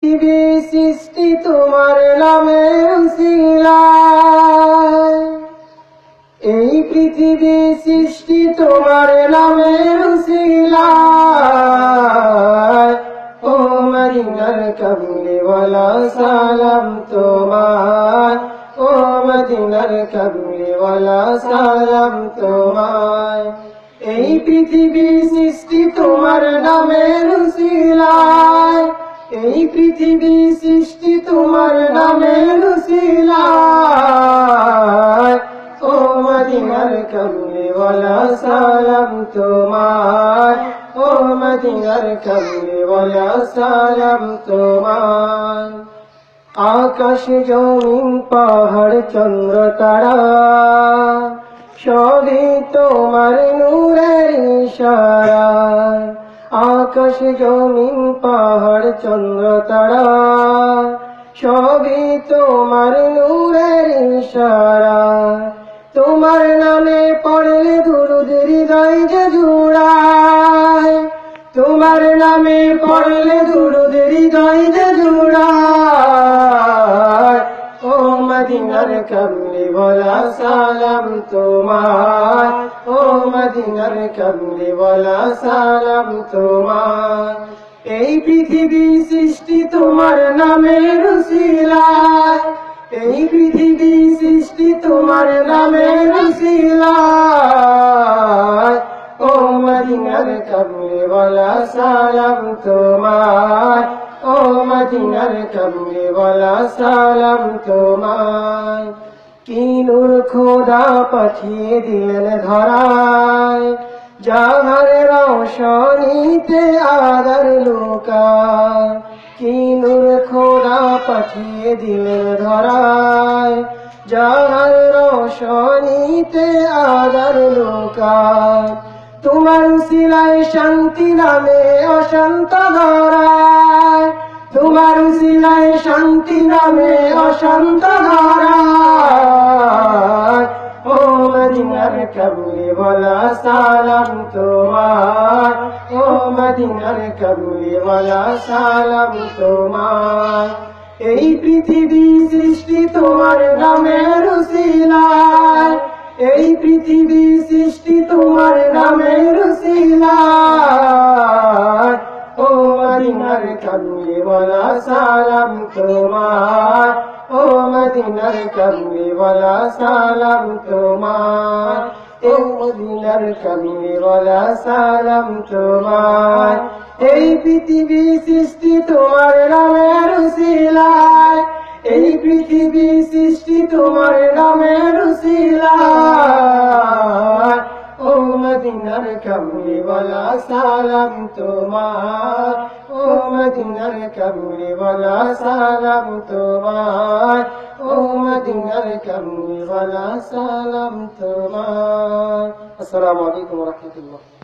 পৃথিবী সৃষ্টি তোমার নামের উসিলায়, এই পৃথিবী সৃষ্টি তোমার নামের উসিলায়। ও মদিনার কমলিওয়ালা সালাম তোমায়, ও মদিনার কমলিওয়ালা সালাম তোমায়। এই পৃথিবী সৃষ্টি তোমার নামের উসিলায়, এই পৃথিবী সৃষ্টি তোমার নামের উসিলায়। ও মদিনার কমলিওয়ালা সালাম তোমায়, ও মদিনার কমলিওয়ালা সালাম তোমায়। আকাশ জমিন পাহাড় চন্দ্র তারা সবই তোমার নূরের ইশারায়। আকাশ জমিন পাহাড় চন্দ্র তারা সবই তোমার নূরের ইশারায়। তোমার নামে পড়লে দুরুদ হৃদয় যে জুড়ায়, তোমার নামে পড়লে দুরুদ হৃদয় যে জুড়ায়। ও মদিনার কমলিওয়ালা সালাম তোমায়, ও মদিনার কমলিওয়ালা সালাম তোমায়। এই পৃথিবী সৃষ্টি তোমার নামের উসিলায়, এই পৃথিবী সৃষ্টি তোমার নামের উসিলায়। ও মদিনার কমলিওয়ালা সালাম তোমায়, ও মদিনার কমলিওয়ালা সালাম তোমায়। কি নূর খোদা পাঠিয়ে দিলেন ধরায়, যাহার রওশনীতে আদর লুকায়। কি নূর খোদা পাঠিয়ে দিলেন ধরায়, যাহার রওশনীতে আদর লুকায়। তোমার উসিলায় শান্তি নামে অশান্ত ধরায়, তোমার উসিলায় শান্তি নামে অশান্ত ধরায়। ও মদিনার কমলিওয়ালা সালাম তোমায়, ও মদিনার কমলিওয়ালা সালাম তোমায়। এই পৃথিবী সৃষ্টি তোমার নামের উসিলায়, এই পৃথিবী সৃষ্টি তোমার নামের উসিলায়। ও মদিনার কমলিওয়ালা সালাম তোমায়, ও মদিনার কমলিওয়ালা সালাম তোমায়, ও মদিনার কমলিওয়ালা সালাম তোমায়। এই পৃথিবী সৃষ্টি তোমার নামের উসিলায়, এই পৃথিবী সৃষ্টি তোমার নামের উসিলায়। ও মদিনার কমলিওয়ালা সালাম তোমায়, ও মদিনার কমলিওয়ালা সালাম তোমায়, ও মদিনার কমলিওয়ালা সালাম তোমায়। আসসালামু আলাইকুম ওয়া রাহমাতুল্লাহ।